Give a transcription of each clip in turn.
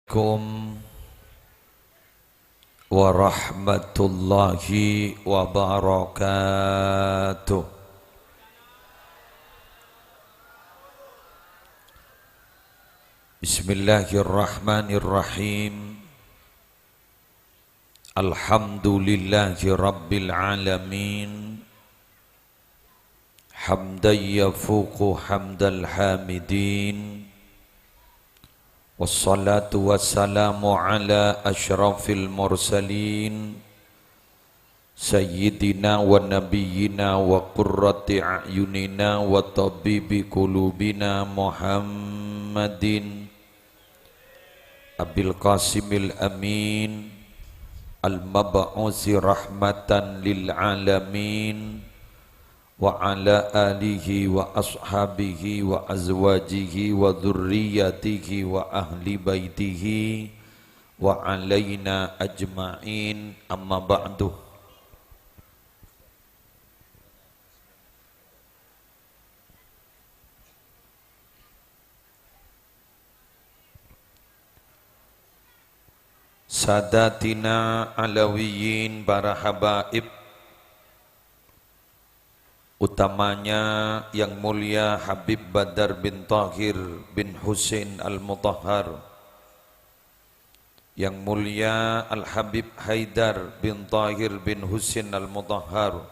Assalamualaikum warahmatullahi wabarakatuh. Bismillahirrahmanirrahim. Alhamdulillahi rabbil alamin. Hamdan yafuqu hamdal hamidin. Wassalatu wassalamu ala ashrafil mursalin Sayyidina wa nabiyyina wa qurrati a'yunina wa tabibi qulubina Muhammadin Abil Qasimil Amin Al-Mab'usi rahmatan lil alamin wa ala alihi wa ashabihi wa azwajihi wa dhurriyyatihi wa ahli baitihi wa alaina ajma'in, amma ba'du. Sadatina alawiyin, para habaib, utamanya yang mulia Habib Badar bin Tahir bin Husain Al-Mutahhar, yang mulia Al-Habib Haidar bin Tahir bin Husain Al-Mutahhar.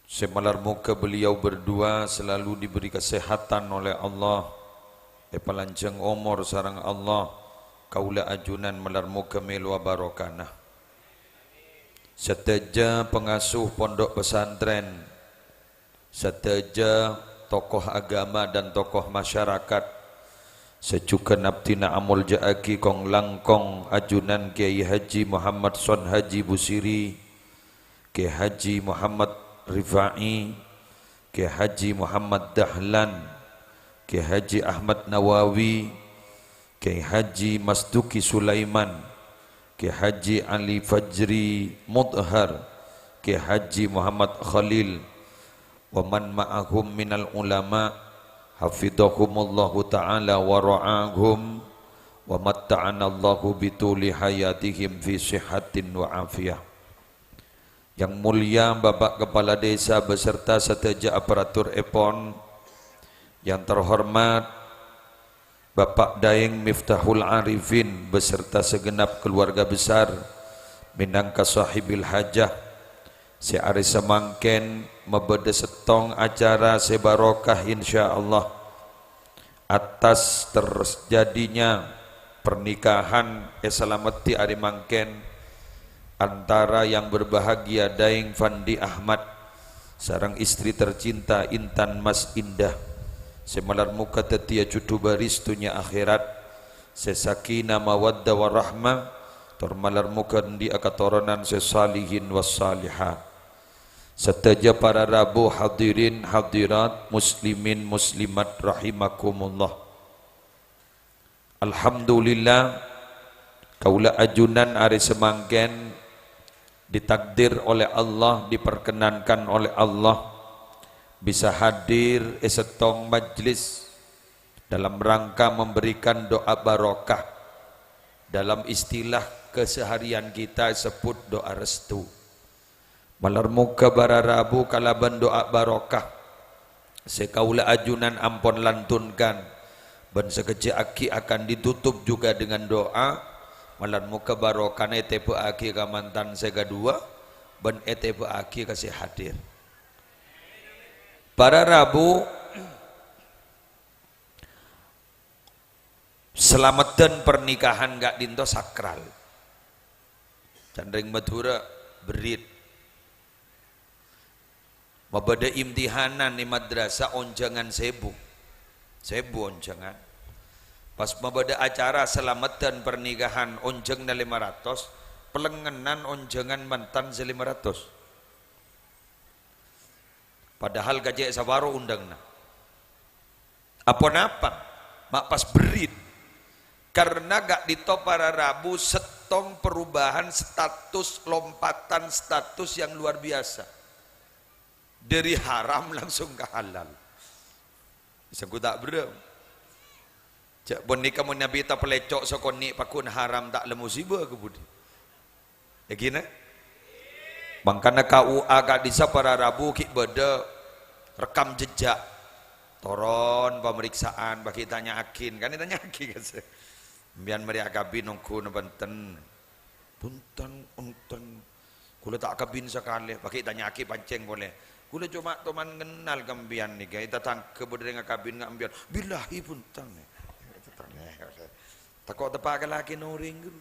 Semalar muka beliau berdua selalu diberi kesehatan oleh Allah, panjang umur sareng Allah, kaula ajunan melar muka melu barokana. Seteja pengasuh pondok pesantren, seteja tokoh agama dan tokoh masyarakat, secukan abdina amul jaaki kong langkong ajunan Kiai Haji Muhammad Son Haji Busiri, Kiai Haji Muhammad Rifai, Kiai Haji Muhammad Dahlan, Kiai Haji Ahmad Nawawi, Kiai Haji Masduki Sulaiman, Kiai Haji Ali Fajri Mudhar, Kiai Haji Muhammad Khalil, wa man ma'ahum minal ulama hafidhahumullahu ta'ala wa ra'ahum wa matta'anallahu bituli hayatihim fi sihatin wa afiyah. Yang mulia Bapak Kepala Desa beserta seteja aparatur EPON, yang terhormat Bapak Daeng Miftahul Arifin beserta segenap keluarga besar minangka sahibil hajah, seari semangken mebede setong acara sebarokah insyaallah atas terjadinya pernikahan selameti ari mangken antara yang berbahagia Daeng Fandi Ahmad sareng istri tercinta Intan Mas Indah. Semalar muka tetia cutu baris dunia akhirat, sesakina mawadda warahmah, tormalar muka di akatoronan sesalihin wassalihat. Seteja para rabu hadirin hadirat, muslimin muslimat rahimakumullah. Alhamdulillah, kaula ajunan ari semangken ditakdir oleh Allah, diperkenankan oleh Allah bisa hadir setong majlis dalam rangka memberikan doa barokah. Dalam istilah keseharian kita sebut doa restu. Malar muka bara Rabu kalaban doa barokah sekaula ajunan ampon lantunkan, ben sekece aki akan ditutup juga dengan doa. Malar muka barokah etepe aki kamantan sega dua, ben etepe aki kasih hadir. Para Rabu selamatan pernikahan gak dinto sakral. Candring Madura berit. Mabada imtihanan di madrasah onjangan sebu. Sebu onjangan. Pas mabada acara selamatan pernikahan onjang na 500, pelengenan onjangan mantan 500. Padahal gaji sabaro undangna. Apa napa? Mak pas berit. Karena gak dito para Rabu setong perubahan status, lompatan status yang luar biasa. Dari haram langsung ke halal. Bisa ku tak bro. cak boni kamu nabi ta pelecok sokoni pakun haram tak le musibah ke budi ya gini bangkana kau agak disa para rabu ki beda rekam jejak toron pemeriksaan bagi tanya akin kan ditanya akin kan biar meriak kabin nungku nebenten punten kula tak kabin sekali bagi tanya akin pancing boleh kula cuma teman kenal kambian nih guys datang ke berdeng kabin ngambian billahi punten takut tepak ke laki noring gitu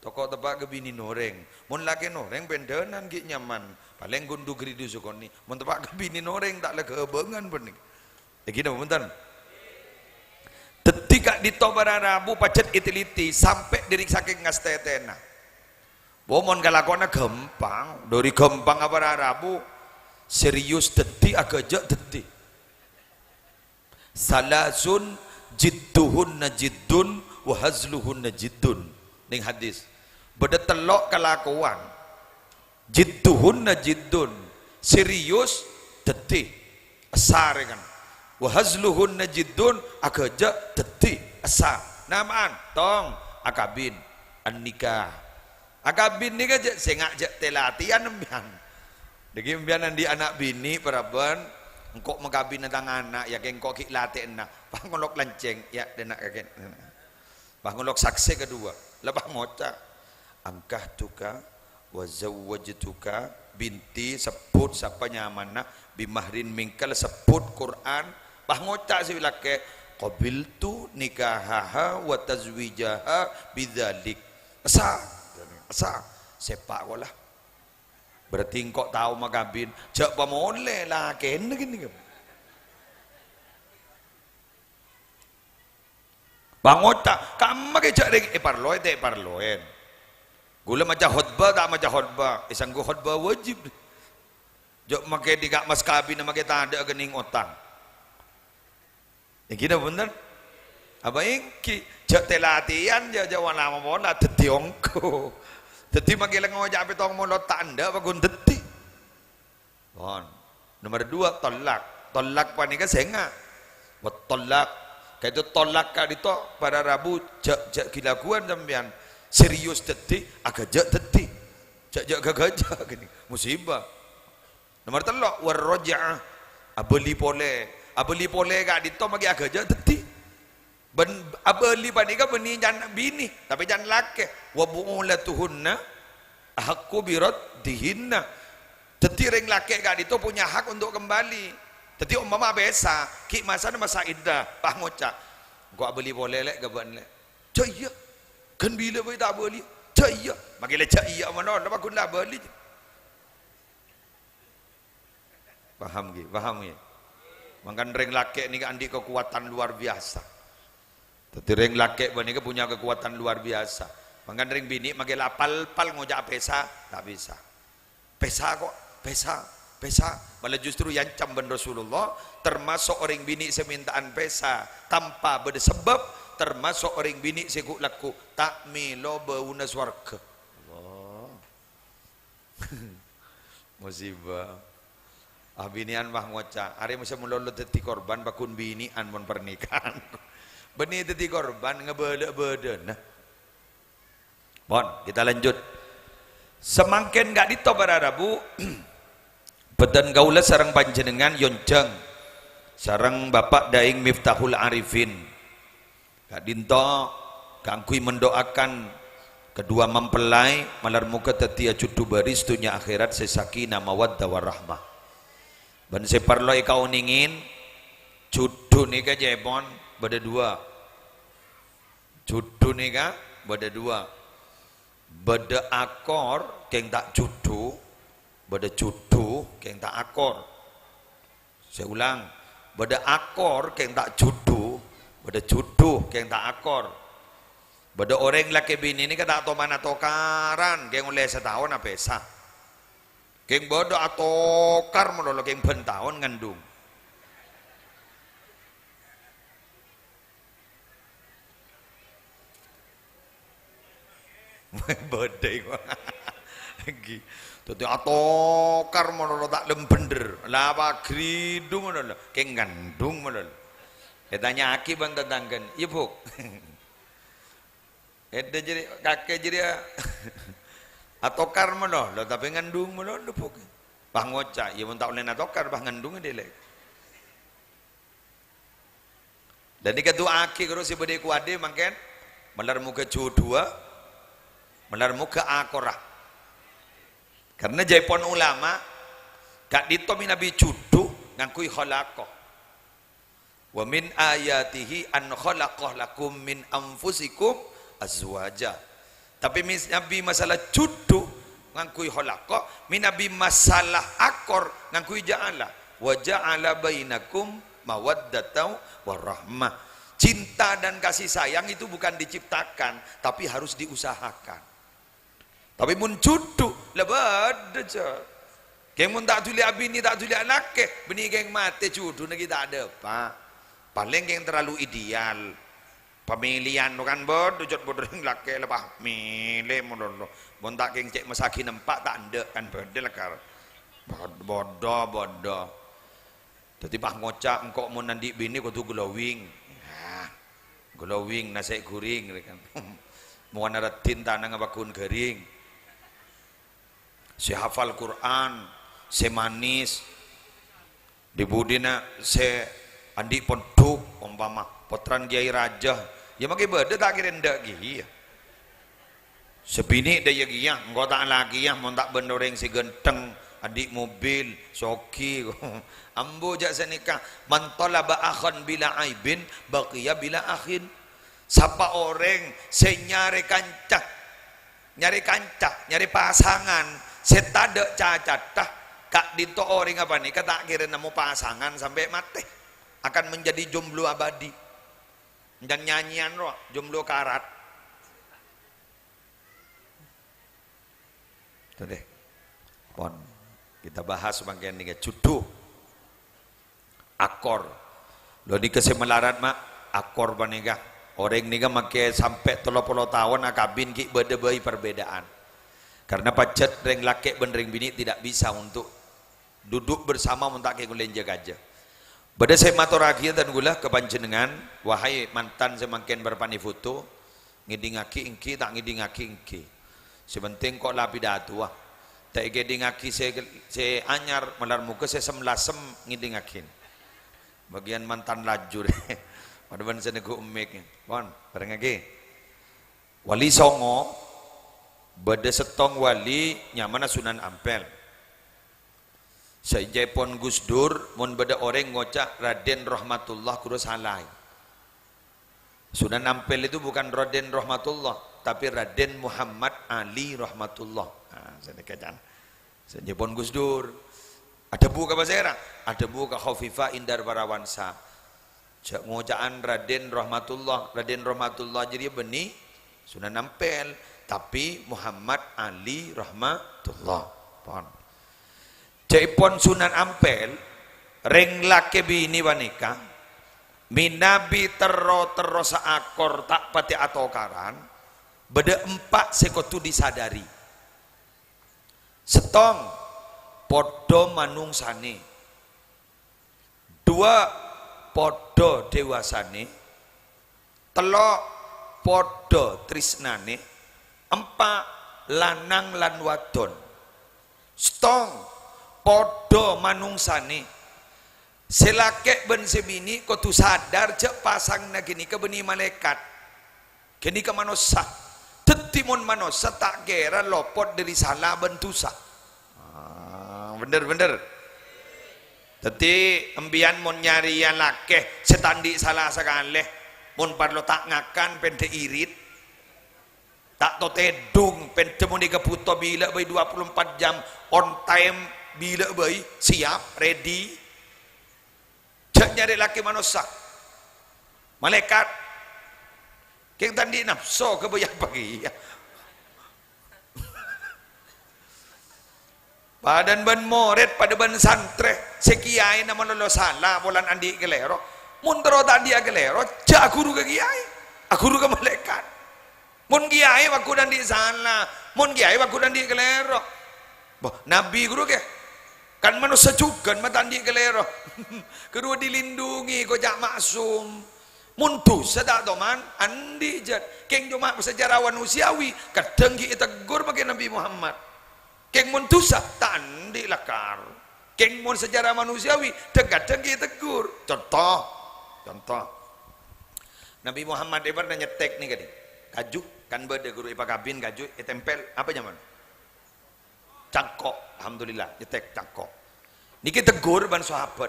takut tepak ke bini noreng mun laki noreng bendenan gik nyaman paling gundu geridu sukoni mun tepak ke bini noreng tak le kebengan pun ya gitu punten ketika ditobara rabu pacet itiliti sampai diri saking ngastetena bomon kalakona gampang dari gampang apa rabu serius deti agak jak deti salasun jidduhun najiddun wahazluhun najiddun ning hadis beda telok kelakuan jidduhun najiddun serius deti asar kan wahazluhun najiddun akaja deti asar namaan tong akabin an nikah akabin ni kan sengak je telatian embian degi embianan di anak bini paraban engkau mengkabin tentang anak ya engkau ki latih enak pangolok lanceng ya denak kakek pangolok saksi kedua lepas ngoca angkah tuka wa zawwajtuka binti sebut siapa nyamanna bimahrin mingkal sebut Quran bah ngoca si laki qabiltu nikahaha wa tazwijaha bidzalik asa sepak kolah berarti engkau tahu makabin jak pamole lah kene gini bangota kamu ke jak parloen gula macam khutbah tak macam khutbah isang gua khutbah wajib jak make di kak mas kabin make tanda gening otang ya kita bener apa ingki jak telatian jak wala mola tetiongko teti makilang ngajak petong mulut tanda bagun teti bon nomor 2 tolak panika senga wat tolak kayak itu tolak kak itu pada rabu jak kilakuan sampean serius teti agak jak teti jak gagajah gini musibah nomor 3 warraja'ah abeli pole kak itu magi agak jak teti ben abeli panika beni jangan bini tapi jangan laki wa bu'ulatuhunna hakku birat dihinna teti ring laki gak itu punya hak untuk kembali teti umpama biasa ki masa iddah pah ngocak gua beli boleh lek gaban lek caya kan bila boleh tak beli caya bagi le caya mana lepas kun lah beli paham ge makan ring laki ni kan andi kekuatan luar biasa teti ring laki bani punya kekuatan luar biasa makan ring bini makai lapal ngojak pesa tak bisa pesa malah justru yang camban Rasulullah termasuk orang bini semintaan pesa tanpa berde sebab termasuk orang bini sekuk laku tak milo bauna swarga Allah musibah binian mah ngocak hari masa mulolo teti korban bakun binian mon pernikahan benih teti korban ngebede nah bon kita lanjut semakin gak ditobar rabu beten gaula sarang panjenengan yonceng sarang bapak daing Miftahul Arifin gak dinto kangkui mendoakan kedua mempelai malar muka tetia cudu baris dunia akhirat sesakina mawaddah warahmah ban separloi kau ningin cudu nika jebon beda 2 cudu nika beda 2 beda akor keng tak cudu beda cudu keng tak akor saya ulang beda akor keng tak cudu beda cudu keng tak akor beda orang laki bini ini kata atau mana tokaran keng oleh setahun apa sah keng bodoh atau kar menolak keng pentahun ngandung bodai lagi tuh atokar mono tak lembender lapa gridung mono keng gandung mono Tanya aki bang tetanggan, iya buk. Jadi kakek jadi atokar mana lo tapi ngandung mana lo buk. Bang ngoca, ya mun tak oleh atokar bang ngandung dia lek. Dan di kedua aki kalau si bade kuade mangken melar muka judua, melar muka akorah. Karena jaipon ulama kak ditomi nabi cudu ngangkui khalaqah. Wa min ayatihi an khalaqah lakum min anfusikum azwaja. Tapi nabi masalah cudu ngangkui khalaqah, min nabi masalah akor ngangkui ja'ala. Wa ja'ala bainakum mawaddatan warahmah. Cinta dan kasih sayang itu bukan diciptakan, tapi harus diusahakan. Tapi mun cudu lebad aja. Keng mun tak tuli abini tak tuli anake, beni keng mate cudu nagi tak ada pak. Paling keng terlalu ideal. Pemilihan kan bodoh jod bodoh yang laki lepas milih bodoh. Mun tak keng cek masakin nempak tak ande kan bodoh lekar. Bodoh. Jadi pak ngocak engkau mun nandi bini kau tu glowing. Glowing nasi guring kan. Mau naratin tanah ngabakun kering. Si hafal Quran, si manis, di budina si andi ponduk umpama potran kiai raja, ya makai beda tak kira ndak gih. Sepini daya gih, engkau tak lagi ya, mau tak bendoreng si genteng, adik mobil, soki, ambo jak senikah, mantolaba akhan bila aibin, bakia bila akhin. Siapa orang si nyari kancah, nyari pasangan. Setada cacatah kak dito orang apa nih kata kira nemu pasangan sampai mati akan menjadi jomblo abadi dan nyanyian roh jomblo karat itu deh pon kita bahas bagian ini cudu akor lo di kesemelarat mak akor panega orang niga make sampai 30 tahun akabin ki beda-beda perbedaan. Karena pacet reng laki ben reng bini tidak bisa untuk duduk bersama muntak ke gulen jaga. Pada saya maturagi dan gula ke panjenengan, wahai mantan semakin berpani foto, ngidingaki ingki tak ngidingaki ingki. Sebenting kok lapidatua. Tak ngidingaki saya anyar melar muka saya semlasem ngidingakin. Bagian mantan lajur. Padahal saya nego umik. Bon, bareng lagi. Wali Songo beda setong wali nyamana Sunan Ampel. Saijapun Gus Dur mun beda orang ngocak Raden Rahmatullah kudu salah. Sunan Ampel itu bukan Raden Rahmatullah, tapi Raden Muhammad Ali Rahmatullah. Nah, saya dekajan. Saijapun Gus Dur. Ada buka bahasa ada buka Khafifah Indar Parawansa. Cak ngocaan Raden Rahmatullah jadi benih Sunan Ampel. Tapi Muhammad Ali Rahmatullah pon. Jaipon Sunan Ampel reng lake bini wanita minabi terus akor tak pati atokaran beda 4 sekotu disadari setong podo manungsane 2 podo dewasane 3 podo trisnane 4 lanang lan wadon stong podo manungsane selake ben sebini kudu sadar cek pasang na gini ke beni malaikat gini ke manusia tetimun manusia tak kira lopot dari salah bentusa bener teti embian mon nyari yang lake setandi salah sekali mon parlo tak ngakan pente irit tak to tedung pentemu di keputo bila bayi 24 jam on time bila bayi siap ready cak nyari laki manusia malaikat keng tandi nafsu ke bayang pagi padan ban moret pada ban santre sekiai nama lolo salah bolan andi kelero muntro tadi kelero cak guru ke kiai guru ke malaikat mun kiai waktu dan di sana mun kiai waktu dan di kelero boh nabi guru ke Kan manusia juga matandi kelero. Kedua dilindungi kok jak maksum. Muntu sedak doman andi jat. Keng cuma sejarawan usiawi kadang kita tegur bagi Nabi Muhammad. Keng muntu tak andi lakar. Keng mon sejarah manusiawi kadang kita tegur. Contoh Nabi Muhammad ibarat nyetek nih kadi. Kaju kan beda guru ipa kabin kaju tempel apa zaman? Cangkok, alhamdulillah nyetek cangkok. Niki tegur ban sahabat.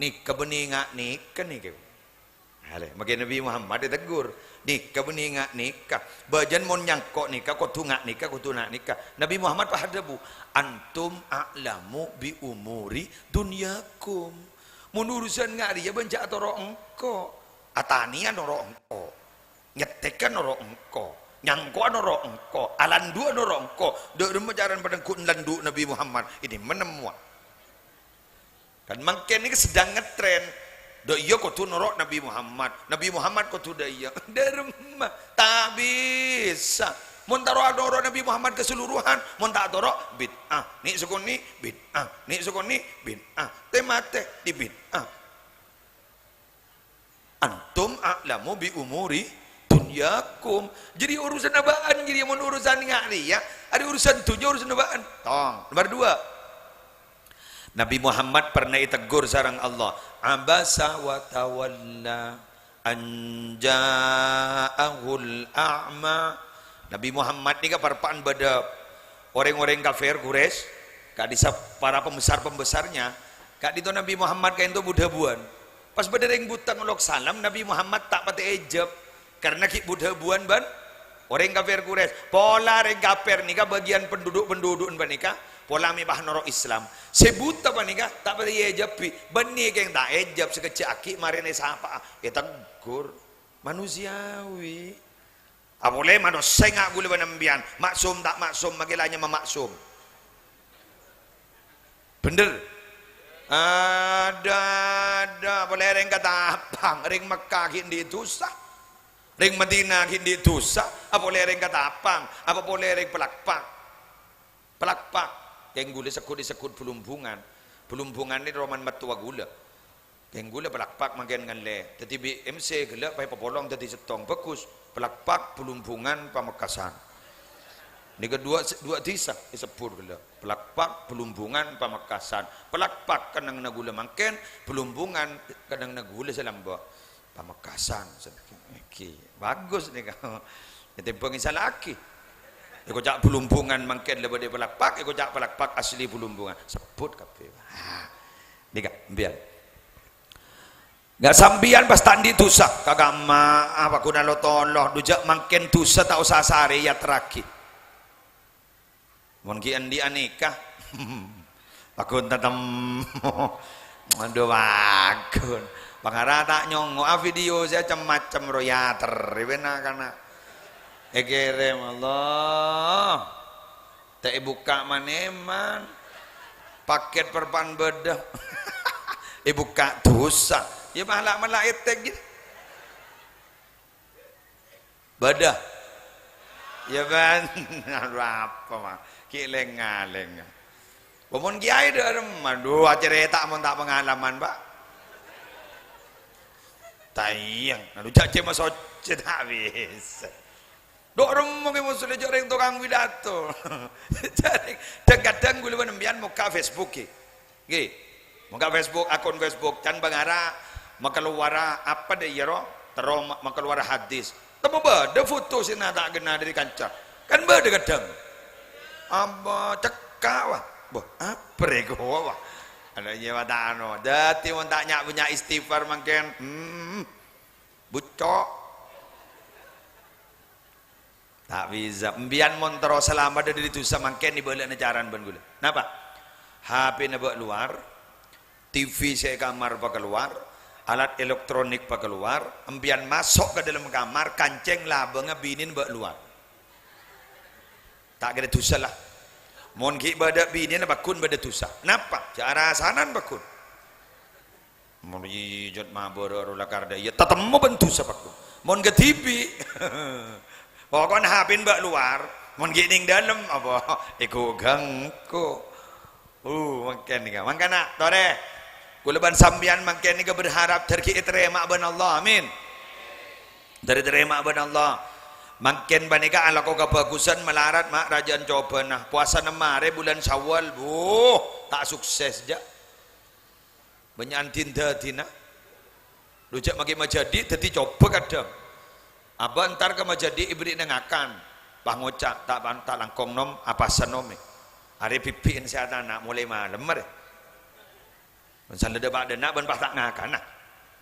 Nih kebeninga nikah nih kau. Hale, makin Nabi Muhammad ditegur. Nih kebeninga nikah. Bajan mon nyangkok nikah, kau tungak nikah, kau tunak nikah. Nabi Muhammad pahadabu. Antum a'lamu bi umuri dunyakum. Mun urusan ngari ya banca atau engko. Atanian oro engko. Nyetekan oro engko. Nyangko noro engko, alandu noro engko, do remajaran pedengkut landu Nabi Muhammad ini menemuan. Kan mangken ini sedang ngetren, do iya kau tu noro Nabi Muhammad kau tu daya, derma tak bisa. Montaro noro Nabi Muhammad keseluruhan, montak toro bid'ah, ni sukuni bid'ah, ni sukuni bid'ah, temate di bid'ah. Antum a'lamu bi umuri dunyakum. Jadi urusan abaan jadi mun urusan ngari ya. Ada urusan dunia urusan abaan. Tong. Nomor 2. Nabi Muhammad pernah ditegur sareng Allah. Abasa wa tawalla an ja'ahul a'ma. Nabi Muhammad ni kaparpaan pada orang-orang kafir Quraisy, kadisa para pembesar-pembesarnya, kak dito Nabi Muhammad kain tu budak buan. Pas pada ring butang ulok salam Nabi Muhammad tak pati ejab. Karena ki budak buan ban orang kafir Quraisy pola orang kafir nikah bagian penduduk ban nikah pola mibah noro Islam sebuta ban nikah tak pada ejabi bani keng tak ejab sekecil aki marine sapa tegur manusiawi apole manusia ngak gule banambian maksum tak maksum magilanya memaksum bener ada boleh ring kata abang ring Mekah hindi susah ring Madinah hindi dosa apa boleh ring katapang apa boleh ring pelakpak yang gula sekut pelumbungan ini roman matua gula yang gula pelakpak makin nganle tadi BMC gula pai popolong tadi setong bagus pelakpak pelumbungan Pamekasan ini kedua desa disebut gula pelakpak pelumbungan Pamekasan pelakpak kanang nagula makin pelumbungan kanang nagula selamba Pamekasan bagus nih kau tempoh isa laki iko jak pelumbungan mangken lebih dari pelakpak iko jak pelakpak asli pelumbungan sebut kape nika biar nggak sambian pas tandi tusak kagak maaf aku nalo toloh dujak mangken tusak tak usah sari ya terakhir mungkin dia nikah aku tetem aduh bagus Pangara tak nyongo video saya macam royater ribena karena egerem Allah tak buka maneman paket perpan bedah buka dosa ya malah etek gitu bedah ya ban apa mah kileng-ngaleng pemun kiai dah aduh cerita mun tak pengalaman Pak tayang lalu cak cema socet habis dok rumong yang musuh lejok orang tukang pidato jadi kadang gue lebih nembian muka Facebook ki muka Facebook akun Facebook can bangara makaluara apa deh ya roh terus makaluara hadis tapi ada foto sih tak kena dari kancah kan ada kadang apa cekak wah apa rego wah ada nyewa tano, dati mau tak punya istighfar makin, bucok, tak bisa. Mbian montero selama ada di dosa makin di balik necaran ban gula. Napa? HP nabak luar, TV saya kamar pak keluar, alat elektronik pak keluar, mbian masuk ke dalam kamar, kanceng labangnya binin bak luar. Tak ada dosa lah. Mon ki badak bini na bakun badak tusa. Napa? Cara sanan bakun. Mon jot mabor rola karda ya tatemo bentu sa bakun. Mon ke TV. Pokoknya hapin bak luar, mon ki ning dalam apa? Iko gangko. Makin nih kan. Mangkana, tore. Kulaban sambian makin nih berharap terki terima ben Allah. Amin. Dari terima ben Allah. Makin banika ala ko kebagusan melarat mak rajaan coba nah puasa nemare bulan Syawal tak sukses ja. Banyak tinda tina. Rujak maki majadi dadi coba kadang. Aba entar ke majadi ibri nengakan. Bah ngocak tak langkong nom apa sanome. Hari pipiin si anak mulai malam mere. Misalnya debat dena ban bah tak ngakan nah.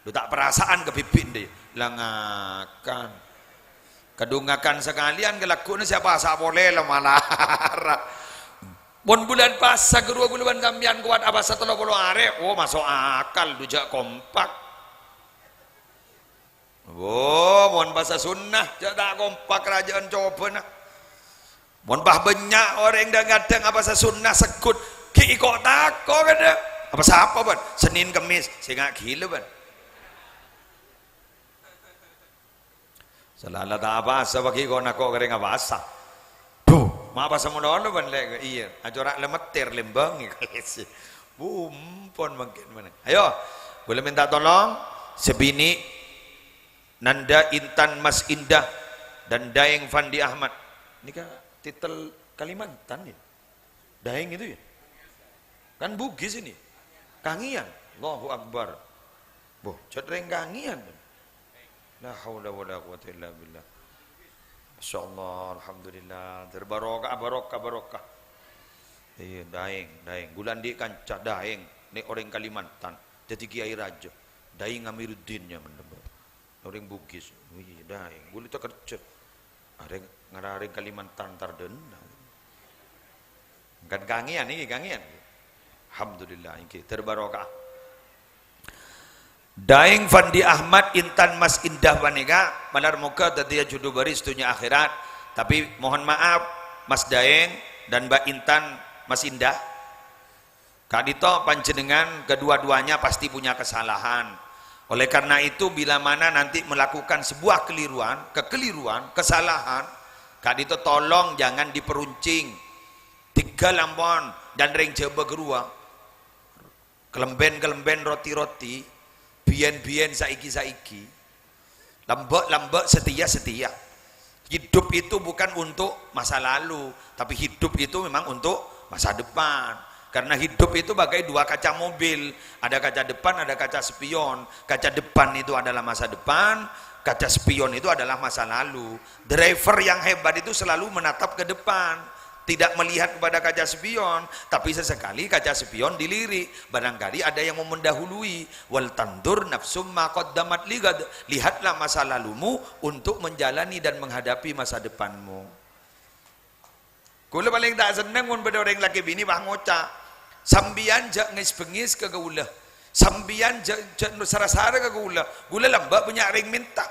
Lu tak perasaan ke pipin dia langakan. Kedungakan sekalian kelakuan siapa asa boleh lamalara. Bon bulan puasa kedua bulan kambian kuat apa 30 hari. Masuk akal dujak kompak. Mon puasa sunnah jak tak kompak kerajaan coba nak. Mon bah banyak orang dah gadang apa sunnah sekut ki kok tako kada. Apa siapa ban? Senin Kamis saya ngak gila ban. Selalu tak apa asa bagi kau nak kau kering apa asa. Tuh, mak apa sama dulu ban lek iya. Ajorak lemetir lembang kalesi. Pon makin mana. Ayo, boleh minta tolong sebini Nanda Intan Mas Indah dan Daeng Fandi Ahmad. Ini kan titel Kalimantan ya. Daeng itu ya. Kan Bugis ini. Kangian. Allahu Akbar. Boh, cedreng Kangian. La haula wala quwata illa billah. Masyaallah, alhamdulillah. Terbarokah, barokah. Iya, Daeng. Bulan di kancah Daeng, ni orang Kalimantan. Jadi Kiai Raja. Daeng Amiruddinnya mendebar. Orang Bugis. Wih, Daeng. Boleh tak kerja. Ngarang Kalimantan tardena. Kan Kangian ini, Kangian. Alhamdulillah, ini terbarokah. Daeng Fandi Ahmad Intan Mas Indah Wanega malar muka tadi jodoh baris dunia akhirat. Tapi mohon maaf Mas Daeng dan Mbak Intan Mas Indah kadito panjenengan kedua-duanya pasti punya kesalahan. Oleh karena itu bila mana nanti melakukan sebuah kekeliruan, kesalahan, kadito tolong jangan diperuncing. 3 lampon dan ring coba gerua. Kelemben roti-roti bien saiki lambek setia. Hidup itu bukan untuk masa lalu, tapi hidup itu memang untuk masa depan. Karena hidup itu bagai 2 kaca mobil, ada kaca depan, ada kaca spion. Kaca depan itu adalah masa depan, kaca spion itu adalah masa lalu. Driver yang hebat itu selalu menatap ke depan, tidak melihat kepada kaca spion, tapi sesekali kaca spion dilirik. Barangkali ada yang mau mendahului. Wal tandur nafsum ma qaddamat ligad. Lihatlah masa lalumu untuk menjalani dan menghadapi masa depanmu. Kula paling tak seneng mun pada orang laki bini bah ngocak. Sambian jak ngis-bengis ke gula. Sambian jak sara-sara ke gula. Gula lambak punya ring minta.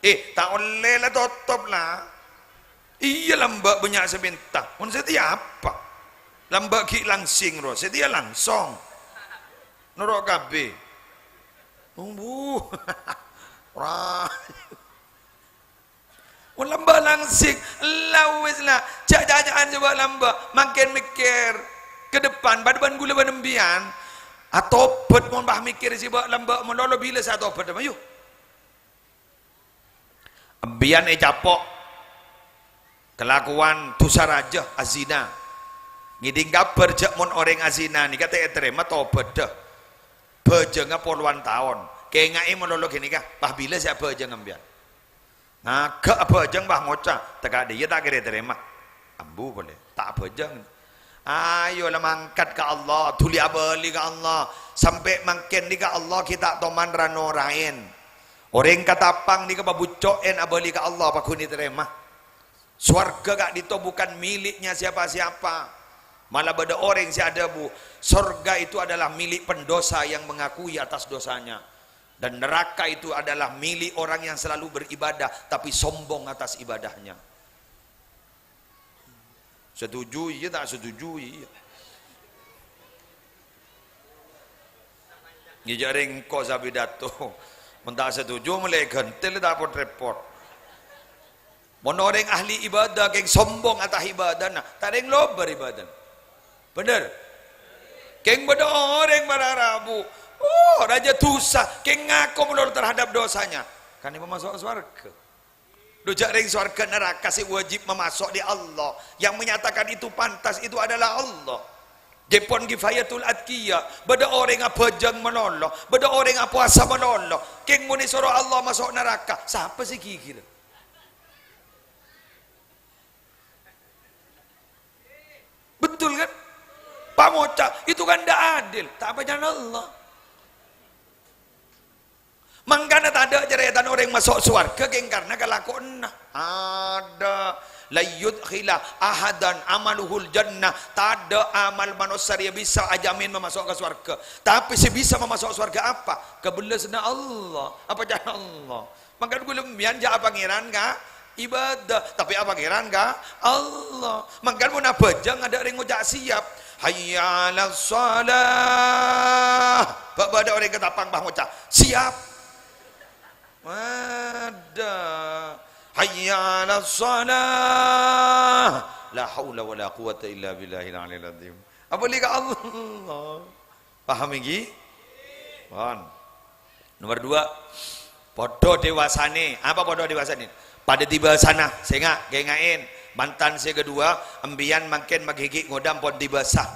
Tak oleh lah tutup lah. Iya lambak banyak sebentar. Mun setia apa? Lambak ki langsing ro, setia langsung. Norok kabeh. Bu. Ora. Mun lambak langsing, lawis lah. Jangan coba lambak, makin mikir ke depan, badan gula banembian. Atobat mun bah mikir si bak lambak melolo bila sa atobat ayo. Ambian capok. Kelakuan dosa raja azina ngiding kabar jak mon orang azina ni kata terima tobat dah bejengah puluhan tahun kayak ngai melolo gini kah bah bila siapa bejeng ambian nah ke bejeng bah ngocah tegak dia tak kira terima ambu boleh tak bejeng ayolah mangkat ke Allah tuli abali ke Allah sampai makin ni ke Allah kita toman rano rain orang katapang ni ke babucoen abali ke Allah pakuni terima. Swarga gak dito bukan miliknya siapa-siapa. Malah pada orang si ada bu. Surga itu adalah milik pendosa yang mengakui atas dosanya. Dan neraka itu adalah milik orang yang selalu beribadah tapi sombong atas ibadahnya. Setuju iya tak setuju iya. Ngijaring ko sa bidato. Mentah setuju mulai gentil tak repot. Mon orang ahli ibadah geng sombong atas ibadah nah tak ada yang lo beribadah Bener. Keng beda orang berarabu. Oh, Raja Tusa. Keng ngaku melur terhadap dosanya. Kan ini memasuk surga. Dojak ring surga neraka si wajib memasuk di Allah. Yang menyatakan itu pantas itu adalah Allah. Jepon kifayatul adkiyah. Beda orang apa jang menolong. Beda orang apa puasa menolong. Keng muni suruh Allah masuk neraka. Siapa sih kira? Betul kan? Pak Moca, itu kan tidak adil. Tak apa jangan Allah. Mangkana tak ada cerita orang masuk surga geng karena kelakuan ada layut khila ahadan amaluhul jannah. Tak ada amal manusia yang bisa ajamin memasuk ke surga. Tapi si bisa memasuk surga apa? Kebelasnya Allah. Apa jangan Allah? Maka gue lemian ja pangeran ka ibadah. Tapi apa pangeran ka Allah. Maka mau nabajang ada orang ngucap siap. Hayya 'alas shalah. Bapak ada orang ketapang bah ngucap siap. Ada hayya 'alas shalah. La haula wala quwata illa billahil aliyil azim. Apa lihat Allah? Paham iki? Paham. Nomor 2, podo dewasane. Apa podo dewasane? Pada tiba sana, saya gengain mantan saya kedua, ambian makin magigik ngodam pon tiba sah.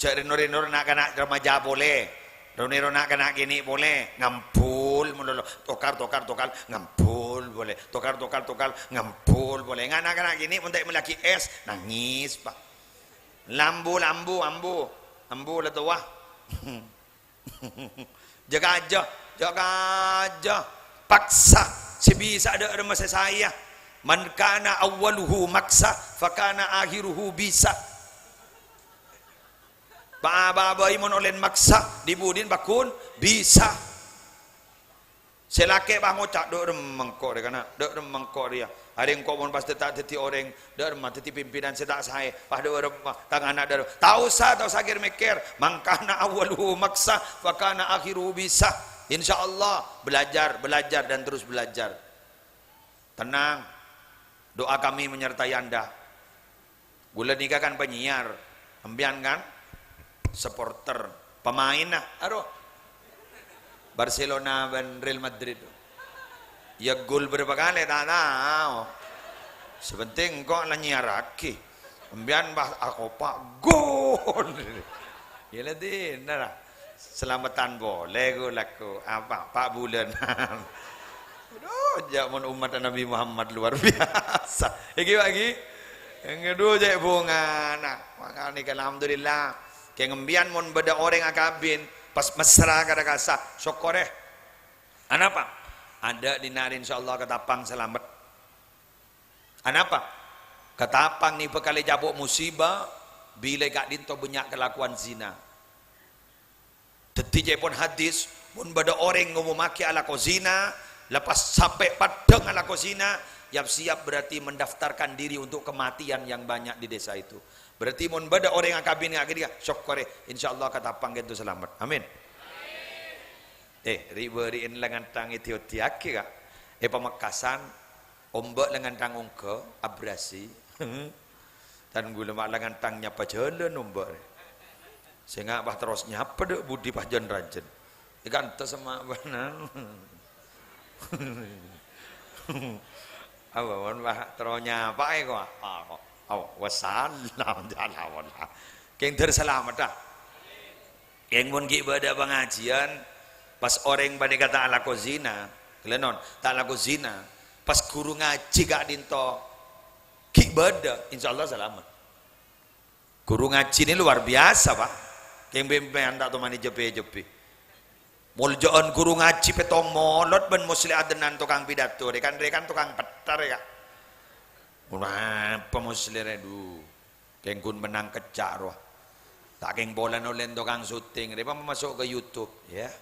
Cak renor nak kena remaja boleh. Renor nak kena gini boleh. Ngampul melolo. Tokar ngampul boleh. Tokar ngampul boleh. Nggak kena gini untuk melaki es nangis pak. Lambu lah tuah. Jaga aja. Paksa sebisa ada masa saya. Man kana awwaluhu maksa fakana akhiruhu bisa. Baba imun olen maksa dibudin bakun bisa. Selake bang ngocak dok remengkor dia kana dok remengkor dia. Ada yang kau pun pasti tak teti orang dok remah teti pimpinan setak saya. Pah dok remah tangan anak dok. Tahu sakir mikir. Mangkana awaluhu maksa fakana akhiruhu bisa. Insyaallah belajar dan terus belajar. Tenang. Doa kami menyertai Anda. Gula nikah kan penyiar, ambian kan supporter, pemain nah, aduh. Barcelona dan Real Madrid. Ya gol berapa kali tak tahu. Sepenting kok lah nyiar lagi. Ambian bah aku pak gol. Ya ladin, nah. Selamatan boleh laku apa Pak Bulan. Aduh, jaman umat Nabi Muhammad luar biasa. Lagi. Yang kedua je bunga. Nah, makanya kan alhamdulillah. Kayak ngembian mon beda orang akabin pas mesra kada kasa. Syukur Anapa? Ada dinarin insyaallah ketapang selamat. Anapa? Ketapang ni bekali jabuk musibah bila kak dinto banyak kelakuan zina. Detik pun hadis pun beda orang ngomaki ala zina. Lepas sampai padang ala zina, siap berarti mendaftarkan diri untuk kematian yang banyak di desa itu. Berarti mun beda orang yang kabin akhirnya syukur insyaallah katapang itu selamat. Amin. Riberiin lengan tang itu tiaki kak. Pamekasan ombak lengan tang ongke abrasi. Dan gula mak lengan tang nyapa jalan ombak. Sehingga bah terus nyapa dek budi pajan rajen. Ikan tu sama benar. Awon bah teronya apa kok? Wassalam jalan. Keng terselamat dah. Keng mun ki ibadah pengajian pas orang pada kata ala zina, kelenon tak ala zina. Pas guru ngaji gak dinto ki ibadah, insyaallah selamat. Guru ngaji ini luar biasa pak. Keng bempean tak tu mani jepe. Muljaan guru ngaji petong molot ben musli adenan tukang pidato rekan tukang petar ya. Apa musli redu. Kengkun menang kecak roh. Tak keng bola nolen tukang syuting. Repa masuk ke YouTube ya.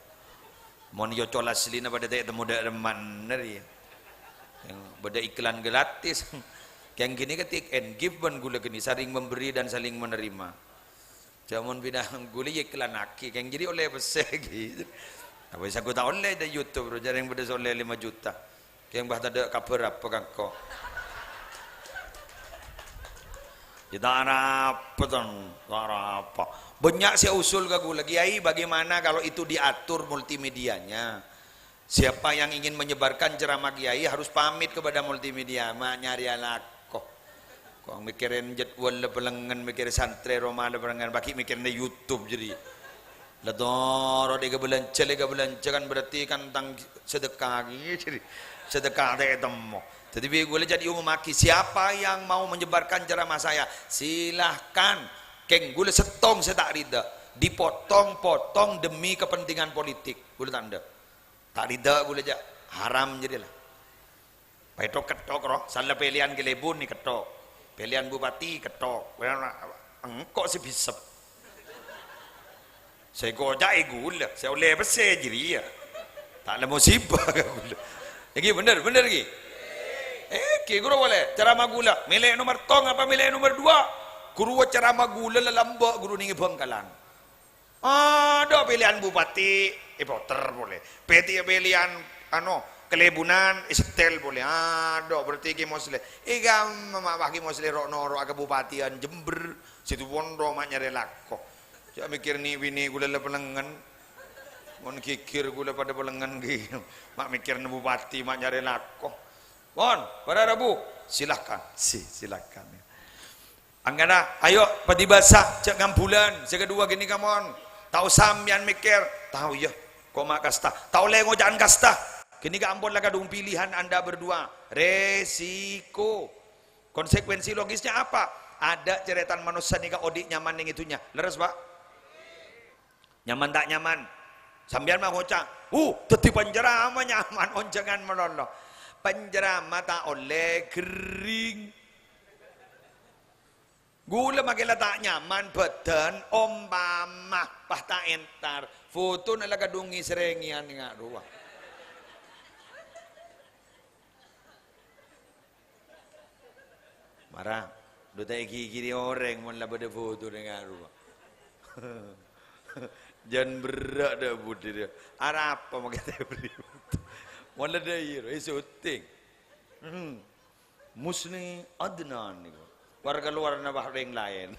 Mon yo colas lina pada tak temu dak reman ya. Yang beda iklan gratis. Keng gini ketik and give ben gula gini saling memberi dan saling menerima. Jamun bidang gula iklan aki keng jadi oleh besar gitu. Apa bisa aku tak oleh di YouTube bro, jarang pada oleh 5 juta. Yang bah tak ada cover apa kan kau. Kita apa apa. Banyak saya usul ke gue lagi, Kiai, bagaimana kalau itu diatur multimedianya? Siapa yang ingin menyebarkan ceramah Kiai harus pamit kepada multimedia, mak nyari anak kok. Kok mikirin jadwal pelengan, mikir santri Roma pelengan, baki mikirin YouTube jadi. Ledor lega belanja kan berarti kan tentang sedekah gitu. Sedekah teh temu. Jadi gue jadi umum maki, siapa yang mau menyebarkan ceramah saya silahkan. Keng gue setong saya tak rida, dipotong-potong demi kepentingan politik. Gue tanda tak rida gue aja haram jadilah. Petok ketok roh, salah pilihan gelebun nih ketok, pilihan bupati ketok. Engkau sih bisa. Saya gojak gula, saya oleh besar jadi ya. Tak ada musibah gula. Lagi bener lagi. Guru boleh ceramah gula milih nomor tong apa milih nomor 2 guru ceramah gula lelambak guru ningi Bangkalan ada pilihan bupati Potter boleh pilihan kelebunan setel boleh ada berarti ki mosle bagi mosle rok aga bupatian Jember situ Bondo mak nyari lako jangan mikir nih bini gula pelengan mon kikir gula pada pelengan gitu mak mikir bupati mak nyari lako. Bon, pada Rabu silahkan, silahkan. Anggana, ayo padi basah cek ngambulan, kedua gini kamon. Tahu sambian mikir, tahu ya, koma kasta, tahu lengo jangan kasta. Gini kampun lah kadung pilihan Anda berdua, resiko. Konsekuensi logisnya apa? Ada ceretan manusia nika odik nyaman yang itunya. Leres Pak? Nyaman tak nyaman? Sambian mah ngocak, teti penjara nyaman, on jangan meloloh. Penjara tak oleh kering gula makila tak nyaman badan ompama pah tak entar foto nala kadungi serengian nga ruang marah duta iki orang mon la bade foto nga ruang jangan berat dah budi dia arah apa mau kita beri wala dair syuting Musni Adnan nih warga luar na bahasa yang lain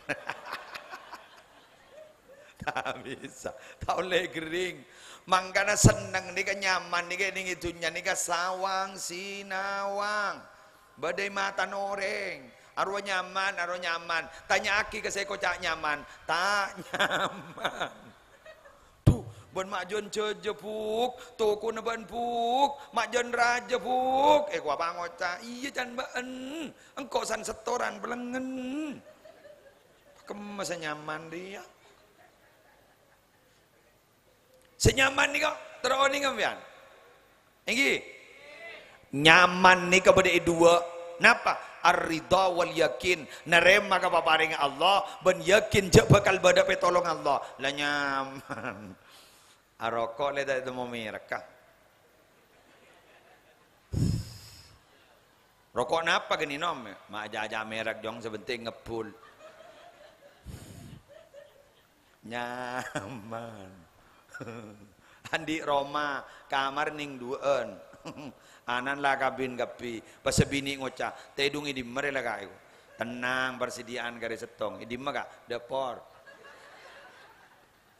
tak bisa tak oleh kering mangkana seneng nih kan nyaman nih kan itunya nih kan sawang sinawang badai mata noreng arwah nyaman tanya aki ke saya kocak nyaman tak nyaman ban mak jon jepuk toko na ban puk mak jon raja puk ku apa ngoca iya can baen engkau san setoran belengen kemasa nyaman dia senyaman nih kok terus nih kampian ini nyaman nih kepada dua napa ar-ridha wal yakin narema ka paparing Allah ben yakin je bakal bada petolong Allah lah nyaman arokok le tak mau mereka rokok napa gini nom mak jaja merek jong sebenting ngepul nyaman andi Roma kamar ning dueun anan lah kabin kapi pas bini ngocah tedung idi mere lah kayu tenang persediaan garis setong idi mah kak depor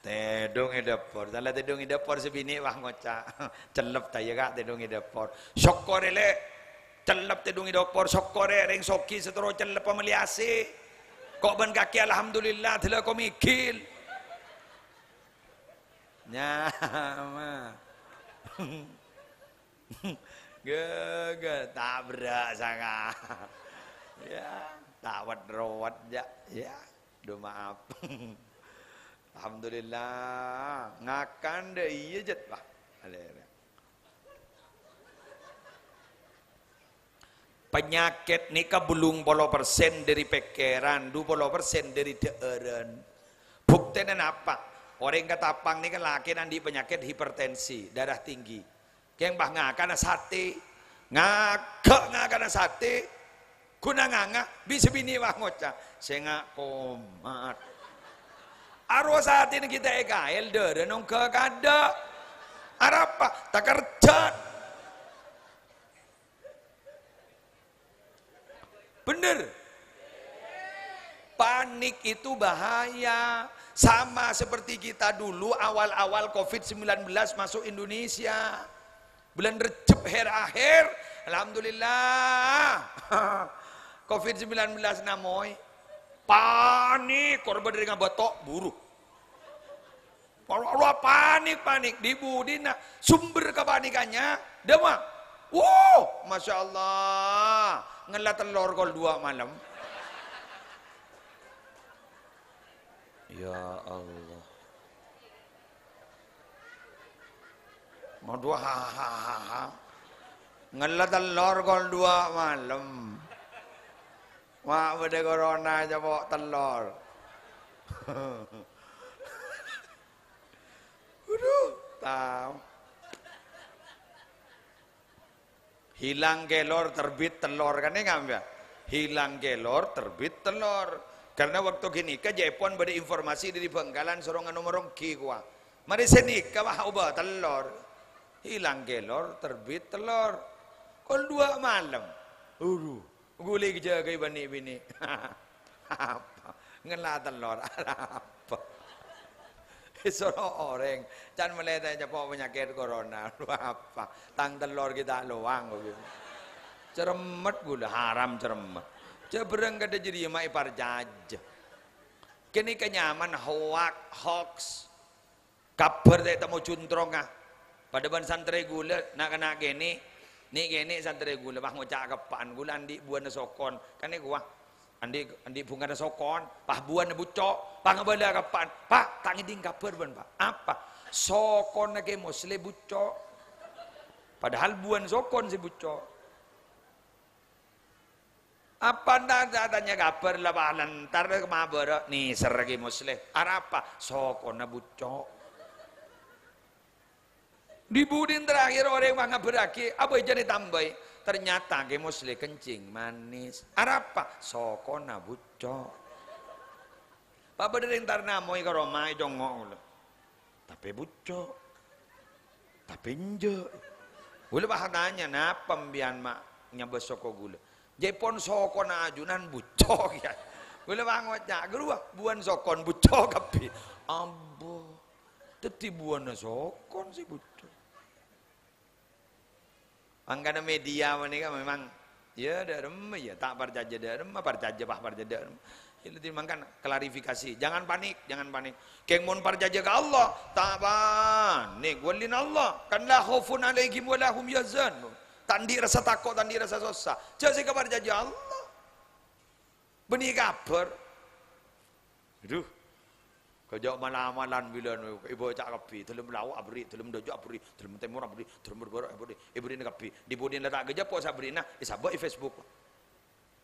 tedong idapor salah tedong idapor sebini wah ngoca celep taya kak tedong idapor syokore le celep tedong idapor syokore ring soki setero celep pemeliasi kok ban kaki alhamdulillah telah kau mikil nyama gak tak berak sangat ya tak wadrawat ya do maaf alhamdulillah ngakan deh iya jet pak penyakit nikah belum puluh persen dari pikiran 20% dari daeran buktinya apa orang ketapang ini kan laki nanti penyakit hipertensi darah tinggi yang bah ngakan sate ngakak sate guna nganga bisa bini wah ngocak saya ngak komat arwah saat ini kita ekael deh nong kada arapa tak kerja bener panik itu bahaya. Sama seperti kita dulu awal-awal COVID-19 masuk Indonesia. Bulan Recep akhir, alhamdulillah. COVID-19 namoy. Panik, korban dengan batok buru. Allah panik di Budina. Sumber kepanikannya, demam. Wow, masya Allah, ngelat telur kol 2 malam. Ya Allah. Mau 2 hahaha. Ngelat telur kol 2 malam. Wah, pada corona aja bawa telur. Aduh, tahu. Hilang kelor terbit telur kan ya, hilang kelor terbit telur. Karena waktu gini ke Jepun pada informasi dari Bengkalan sorongan nomor gua. Mari sini ke ubah telur. Hilang kelor terbit telur. Kol 2 malam. Gulai jaga bini. Apa? Ngela telur apa? Soro orang jangan melihat aja penyakit corona apa tang telur kita luang ceremet gula haram ceremet cebreng kada jadi mai parjaj kini kenyaman hoax kabar teh temu cuntrong pada ban santri gula nak kena gini santri gula bah ngocak kepaan gula andi buana sokon kan ni gua andi bunga na sokon pah buan na bucok pah ngabala kapan pak tangi ding kabar ban pak apa sokon na kay mosle bucok padahal buan sokon si bucok apa tanya kabar lah pak lantar kemabara nih seragi mosle apa sokon na bucok di budin terakhir orang yang beraki apa jadi tambah ternyata ke musli kencing manis apa sokona bucok pak bener entar namoi ke romai jongok tapi bucok tapi nje gula bah tanya napa mbian mak nyaba soko gula jepon sokona ajunan bucok ya gula bah ngocak gerua buan sokon bucok kapi ambo teti buan sokon si bucok. Angkana media menika memang ya darem ya tak parjaja darem parjaja bah parjaja darem. Itu dimangkan klarifikasi. Jangan panik. Keng mon parjaja ke Allah, tak panik. Walin Allah, kan la khaufun alaihim wa lahum yazanun. Tandi rasa takut, tandi rasa susah. Jadi ke parjaja Allah. Benih kabar. Aduh. Kejauh malam-malam bila ibu cak kapi, telum lawak abri, telum dojo abri, telum temur abri, telum bergorok abri, ibu ini kapi, di budin letak kerja pos abri nah, isabot di Facebook,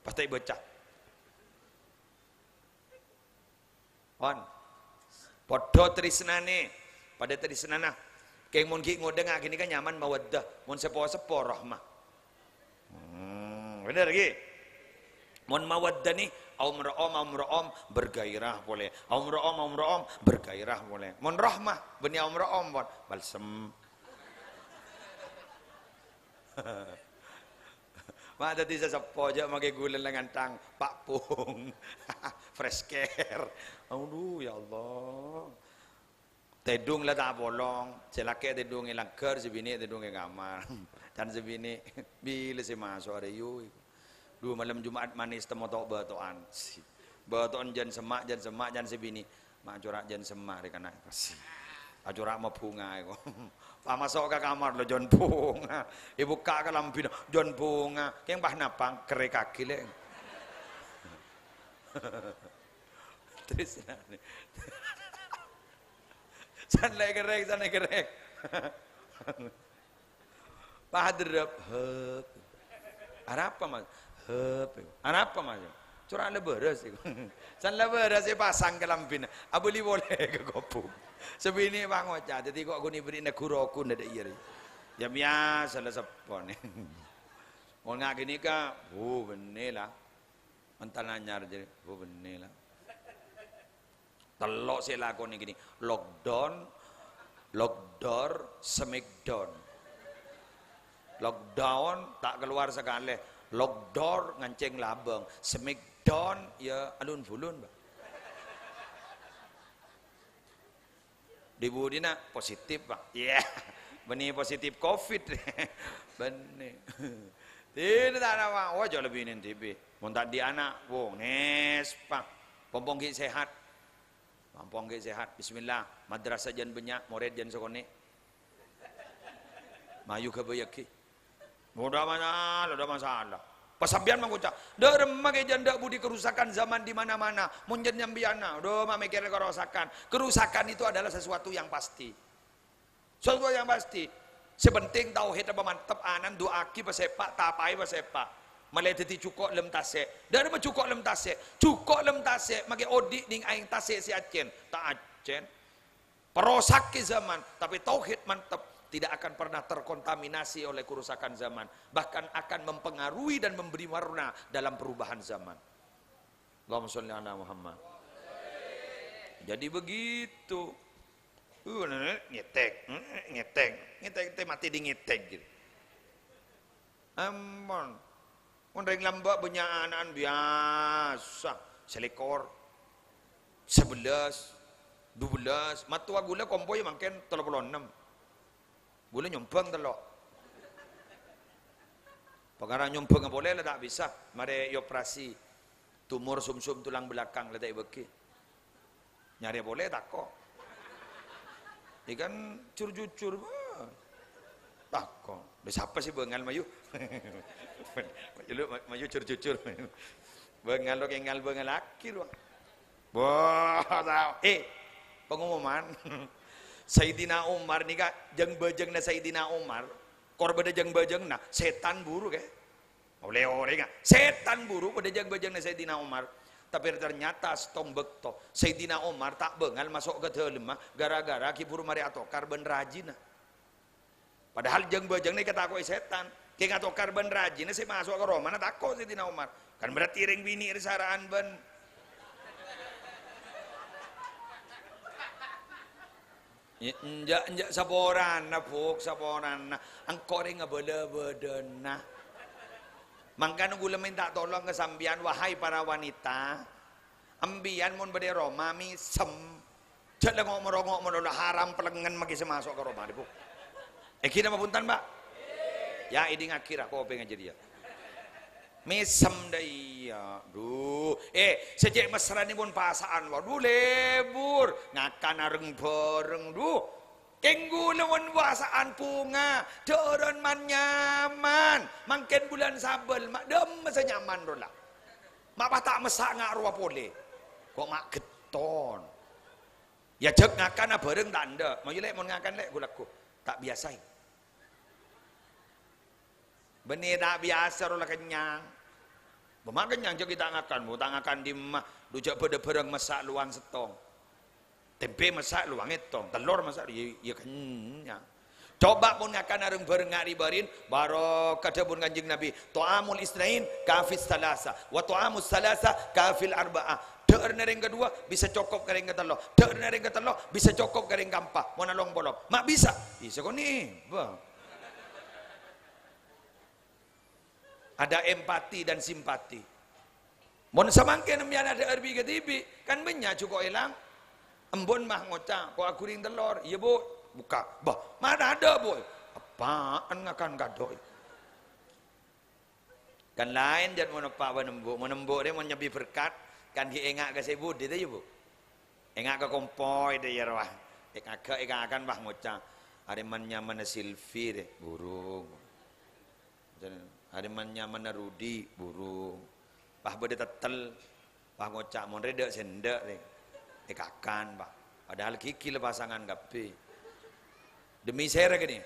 pasti baca. On, podo trisnane, pada trisnana, kayak mon ki ngodeng gini kan nyaman mawaddah, mon sepo rahmah, bener lagi, mon mawaddah nih. Aum bergairah boleh. Aum bergairah boleh. Mon rahmah beni aum bon balsem. Mak tadi saya sepo aja pakai gula dengan tang Pak Pung. Fresh care. Aduh ya Allah. Tedung lah tak bolong. Celaka tedung ilang ker sebini tedung kamar. Dan sebini bila si masuk ada yu. 2 malam Jumat manis temu tok batoan. Batoan jan semak jan sebini. Mak corak jan semak dekan nak kasih. Corak mau bunga iko. Pak masuk ke kamar lo jon bunga. Ibu kak ke lampu jon bunga. Keng bah napang kere kaki le. Terus nani. Sanai kerek. Pak derep. Apa mas? Apa mas? Curang leberes itu. San leberes pasang ke lampin. Abuli boleh ke kopung. Sebini bang oca. Jadi kok aku ni beri nak kuroku nada iri. Ya biasa lah sepon. Mau ngak gini ka? Bener lah. Mental nanyar jadi. Bener lah. Telok saya lakon gini. Lockdown, smackdown. Lockdown tak keluar sekali. Lockdown nganceng labang, smackdown ya alun fulun bah. Dibudina positif bang. Iya. Yeah. Benih positif covid. Benih. Tidak ada bang. Wah jauh lebih ini TB. Montak di anak. Wow nes bang. Pompong gigi sehat. Pompong gigi sehat. Bismillah. Madrasah jan banyak. Murid jan sekone. Mayu ke bayaki. Udah masalah. Pasabian mengucap, dah makai janda budi kerusakan zaman di mana-mana, munjen nyambiana, udah mikir kerusakan. Kerusakan itu adalah sesuatu yang pasti. Sesuatu yang pasti. Sepenting tauhid apa mantep anan doaki pasepak, tapai pasepak. Maleteti cukok lem tasek. Dari cukok lem tasek. Cukok lem tasek, makai odik ding aing tasek si acen. Tak acen. Perosak ke zaman, tapi tauhid mantep. Tidak akan pernah terkontaminasi oleh kerusakan zaman, bahkan akan mempengaruhi dan memberi warna dalam perubahan zaman. Allahumma sholli ala Muhammad. Jadi begitu. Ngetek mati di ngetek gitu. Aman. Mondeng lambak banyak anak biasa, selekor 11, 12, matua gula kompoy makin 36. Boleh nyompang telok. Perkara nyompang boleh lah tak bisa. Mari operasi tumor sumsum tulang belakang letak beki. Nyari boleh tak kok. Ikan cur-cucur. Tak kok. Siapa sih bengal mayu? Mayu cur-cucur. Bengal lo kengal bengal akhir. Wah, pengumuman. Sayyidina Umar nih kak, jeng bejeng na Sayyidina Umar, korban jeng bejeng na setan buruk ya, oleh orang setan buruk pada jeng bejeng na Sayyidina Umar. Tapi ternyata stong bekto Sayyidina Umar tak bengal masuk ke dalam gara-gara kibur mari atokar ben rajin. Padahal jeng bejeng nih kata aku setan, kayak atokar ben rajin sih masuk ke Roma, nak takut Sayyidina Umar, kan berarti ring bini risaraan ben. Enjak saboran na puk saboran na angko ring ngabeda-beda na mangkano gula minta tolong ke sambian wahai para wanita ambian mon bade Roma mi sem cek lang ngomong haram pelengan magi semasuk ke Roma dipuk kita mapuntan mbak ya ini ngakira kau pengen jadi ya mesem dah iya duh sejak mesra ni pun pasaan waduh lebur ngakan areng bareng duh kenggu lawan pasaan punga doron man nyaman mangken bulan sabel mak dem masa nyaman dola mak tak mesak ngak ruah pole kok mak geton ya jek ngakan bareng tanda mau lek mau ngakan lek gulaku tak biasa benih tak biasa rola kenyang. Bemak kenyang je kita ngakan, bu tangakan di mah, dujak pada barang masak luang setong, tempe masak luang etong, telur masak ya kenyang. Coba pun ngakan areng bareng ngari barin, baru kata pun kanjeng Nabi, to'amul isnain kafis salasa, wa to'amus salasa kafil arba'ah. Deur nering kedua bisa cokok kering ketelok, deur nering ketelok bisa cokok kering kampah, mau nalong bolok, mak bisa kau nih, bang. Ada empati dan simpati. Mon samangken mian ada erbi ketibi kan banyak cukup hilang. Embon mah ngocah, kok aku ring telur, iya bu, buka, bah, mana ada boy, apaan ngakan kadoi. Kan lain dan mau menembuk dia mau nyebi berkat, kan dia engak ke sebut dia tu bu, engak ke kompoi dia ya wah, engak akan bah ngocah, ada mana silvi deh, burung. Ada mana Rudi burung, bah bade tetel, bah ngocak mon reda sendek deh, kakan bah, padahal kiki le pasangan gapi, demi saya gini,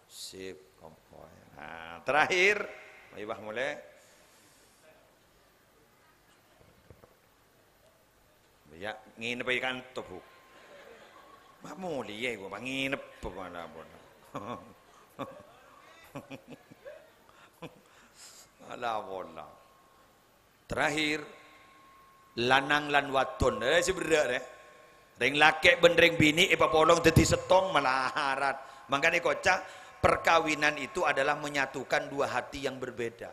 sip kompoi. Nah terakhir, ayo bah mulai, ya nginep ikan tofu, bah mulai gua nginep pemana pun. Alah bola. Terakhir lanang lan waton sebenarnya ring laki ben ring bini polong dadi setong malaharat. Makanya kocak perkawinan itu adalah menyatukan dua hati yang berbeda,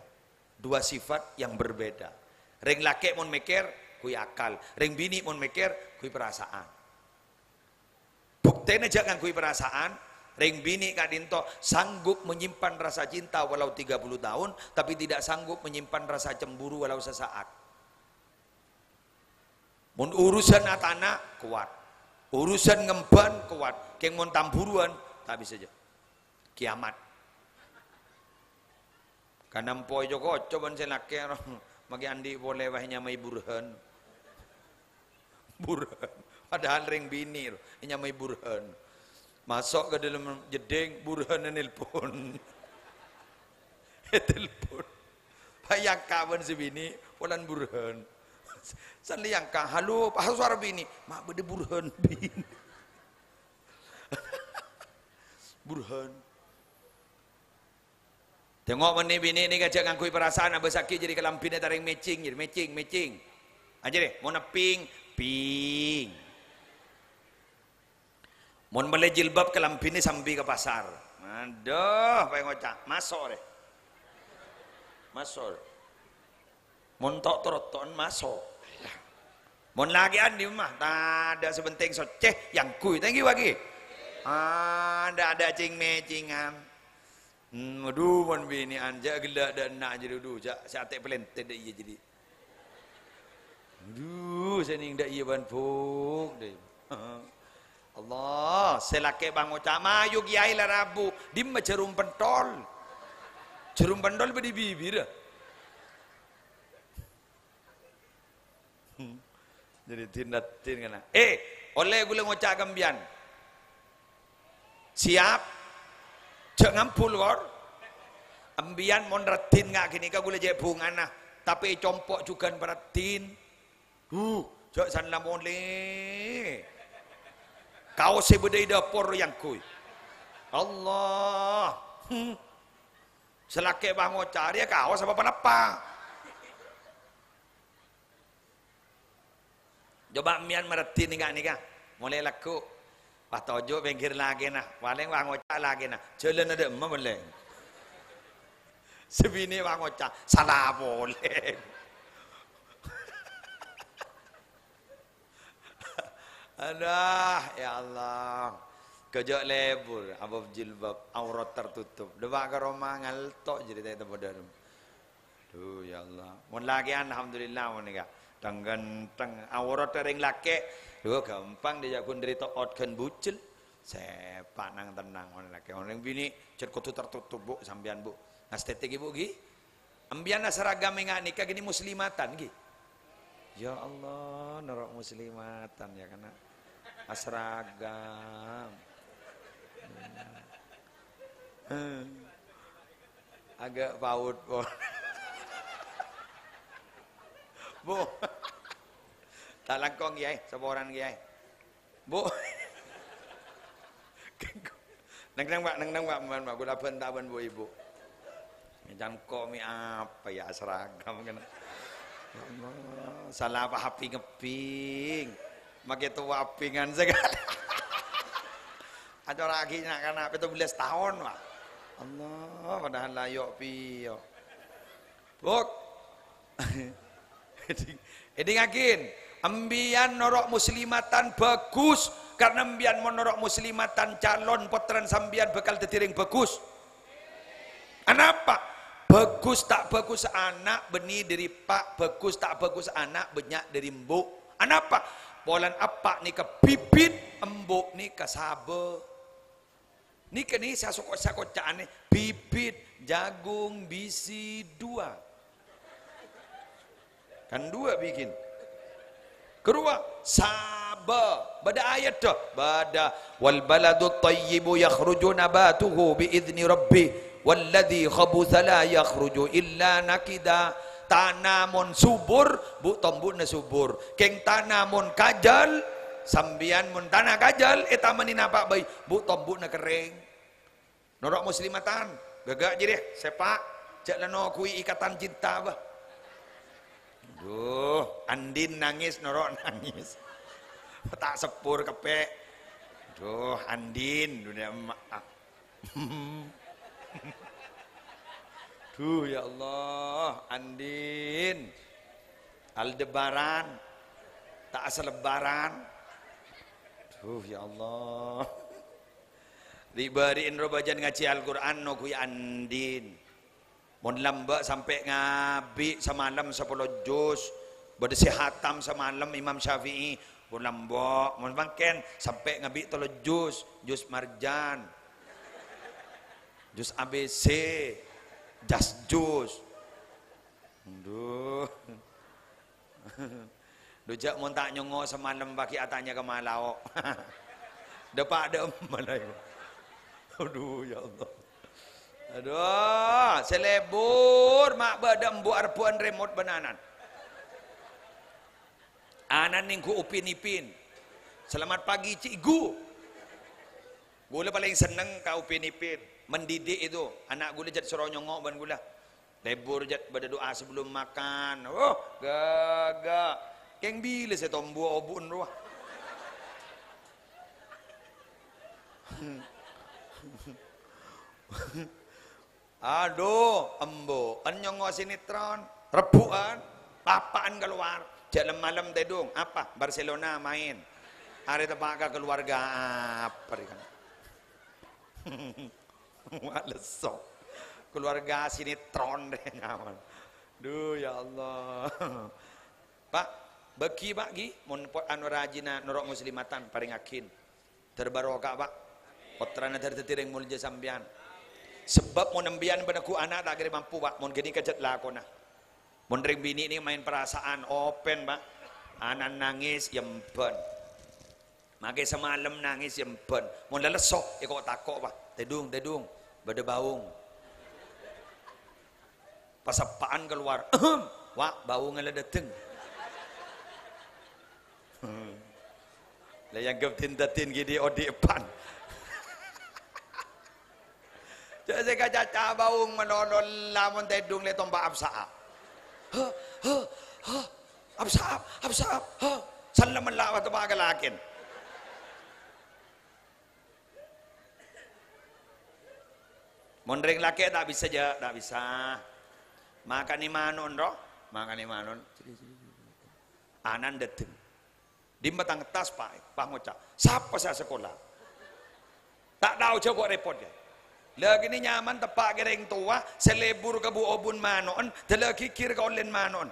dua sifat yang berbeda. Ring laki mun mikir kui akal, ring bini mun mikir kui perasaan. buktinya jangan kui perasaan. Ring bini kak dinto sanggup menyimpan rasa cinta walau 30 tahun, tapi tidak sanggup menyimpan rasa cemburu walau sesaat. Mun urusan atana kuat, urusan ngemban kuat, keng mun tamburuan tak bisa aja. Kiamat. Karena mpoi joko coba selake magi andi boleh wahnya mai burhan. Burhan. Padahal ring bini nyamai burhan. Masuk ke dalam jeding burhan nelpon. Telepon. Bayang kawan si bini polan burhan. Saliang ka halo pak suara bini mak bede burhan bini. Burhan. Tengok mana bini ni kajak ngangkui perasaan abah sakit jadi kelampinnya taring matching jadi matching. Aja deh mau ping. Mau beli jilbab kelampinnya sambil ke pasar. Aduh, apa yang ngocak? Masuk deh. Masuk. Mau tok troton masuk. Mau lagi andi mah, tak ada sebenting soceh yang kui. Thank you lagi. Ada cing-mecingan. Aduh, mon bini anja gelak dan nak jadi dulu. Saya tak pelente dah ia jadi. Aduh, saya ni dah ia banfuk deh. Allah, selake bang ucap mayu kiai lah Rabu. Dim cerum pentol. Cerum pentol bedi bibir. Jadi tindatin kena. Oleh gula ngucap gambian. Siap. Cek ngampul kor. Ambian mon ratin ngak kini ka gula je bungana. Tapi compok juga beratin. Cek san lamole. Kau sebedai dapur yang kui. Allah. Selake bang ngucap dia kau sama apa? Coba mian meratin nika mulai laku pas tojo pinggir lagi nah paling wang ngocak lagi nah jalan ada emma boleh sebini wang ngocak salah boleh adah ya Allah kejak lebur abab jilbab aurat tertutup debak ke rumah ngaltok jadi tak pada tuh ya Allah mun lagi alhamdulillah mun nika ganteng aurat ring laki dua gampang dia pun derita outkan bucil sepak nang tenang orang laki orang bini cerkutu tertutup bu sambian bu estetik ibu gi ambian seragam enggak nikah gini muslimatan gi ya Allah norok muslimatan ya karena seragam agak paut bu Bu, tak langkong kiai, seorang kiai. Bu, neng pak, gula bentaban bu ibu. Jangan komi apa ya seragam kan? Salah apa hapi ngeping, makai tua apingan segala. Ada lagi nak kan apa itu 12 tahun pak. Allah, padahal layok piyo. Buk. Ini yakin ambian norok muslimatan bagus karena ambian monorok muslimatan calon potran sambian bakal tetiring bagus. Kenapa? Bagus tak bagus anak beni dari pak, bagus tak bagus anak banyak dari mbok. Kenapa? Polan apa nih ke bibit embok nih ke sabe. Nih ke nih saya kocaan nih bibit jagung bisi 2. Kan 2 bikin. Kedua, sabar. Bada ayat dah. Bada wal baladu tayyibu yakhruju nabatuhu bi idzni rabbi walladhi khabutha la yakhruju illa nakida. Tanamun subur, bu tombuna subur. Keng tanamun kajal, sambian mun tanah kajal eta manina pak bayi, bu tombuna kering. Norok muslimatan, gagak jadi sepak, cak lano kui ikatan cinta bah. Duh, Andin nangis, norok nangis. Tak sepur kepek. Duh, Andin, dunia maaf. Duh, ya Allah, Andin. Aldebaran, tak selebaran. Ya Allah. Diberiin robajan ngaji Al-Quran no kuya andin. Mon lambak sampai ngabi semalam 10 juz. Berdesi hatam semalam Imam Syafi'i. Mon lambak, mon bangken sampai ngabi 3 juz. Juz marjan. Juz ABC. Jas juz. Aduh. Dujak mon tak nyongo semalam baki atanya ke malau. Depak ada malai. Aduh ya Allah. Aduh, selebur mak badam bu arpuan remote bananan. Anan ningku upin ipin. Selamat pagi cikgu. Gula paling seneng kau upin ipin. Mendidik itu. Anak gula jat suruh nyongok ban gula. Lebur jat berdoa sebelum makan. Oh, gagak. Keng bila saya tombu obun ruah. Aduh, embo, nyongo sinetron, rebuan, papaan keluar, jalan malam tedung, apa? Barcelona main, hari tepak keluarga apa kan? Malesok, keluarga sinetron deh nyaman. Duh ya Allah, Pak, bagi Pak Gi, mun pot anu rajina norok muslimatan paring akin, terbarokah Pak, potrana tertetiring mulja sambian. Sebab mau nembian benaku anak tak kira mampu Pak, mau gini kejat lah kona. Mau ring bini ini main perasaan open Pak, anak nangis yempen, makai semalam nangis yempen, mau lelesok, kok takok Pak, tedung, beda baung, pas apaan keluar, Wak baung ala dateng, lah yang geptin gini odi epan. Jadi kaca baung menolol lamun tedung le tomba absaab. Absaab. Salam Allah wa tabagalakin. Mondring laki tak bisa aja, tak bisa. Makan ni manon roh, makan ni manon. Anan dateng. Di batang tas Pak ngocak. Siapa saya sekolah? Tak tahu coba repot ya. Lagi ni nyaman tepak gereng tua, selebur ke bu obun manon, telaki kir ke online manon.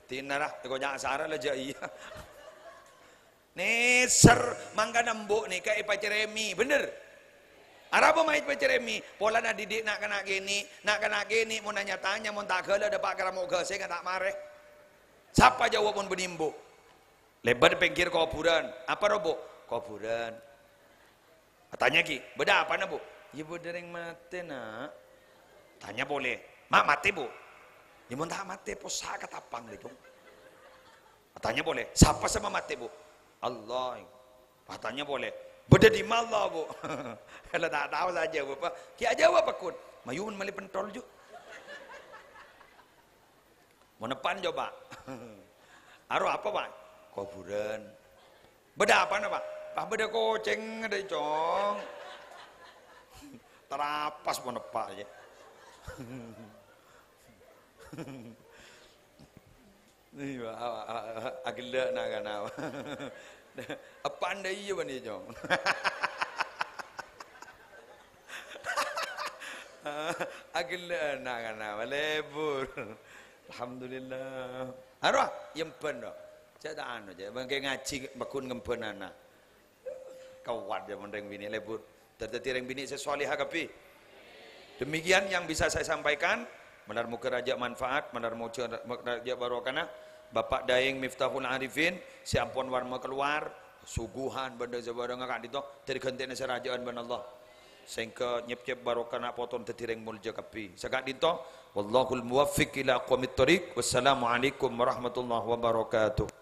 Tinarah, teko jak sara lah jai. Nih ser mangga nembuk nih kayak Pak Ceremi, bener. Arabo main Pak Ceremi, pola nak didik nak kena gini, mau nanya tanya, mau tak kala dapat karamok ke, saya tak marah. Siapa jawab pun benimbu? Lebar pengkir kuburan, apa robo? Kuburan. Tanya Ki, beda apa nak Bu? Ya beda yang mati nak. Tanya boleh, mak mati Bu? Ya mau tak mati, posa katapang itu. Tanya boleh, siapa sama mati Bu? Allah. Tanya boleh, beda di Allah Bu. Kalau tak tahu saja Bu, Ki aja apa kun? Mayun mali pentol ju. Mau nepan coba. Aru apa Pak? Kuburan. Beda apa nak Pak? Pak beda koceng ada cong. Terapas mau nepak aja. Nih agak nak kan apa? Apa anda iya bani cong? Agak nak kan apa? Lebur. Alhamdulillah. Arwah yang benar. Saya tak anu je. Bangkai ngaji bakun ngempen anak. Kawat dia menreng bini lebur. Tertetireng bini sesolihah kapi. Demikian yang bisa saya sampaikan. Menar muka raja manfaat, menar muka raja barokana. Bapak Daeng Miftahul Arifin, si ampun warma keluar, suguhan benda zabarang ngak dito, tergantian serajaan ban Allah. Sehingga nyep-nyep barokana poton tetireng mulja kapi. Sekat dito, wallahul muwaffiq ila aqwamit thoriq. Wassalamualaikum warahmatullahi wabarakatuh.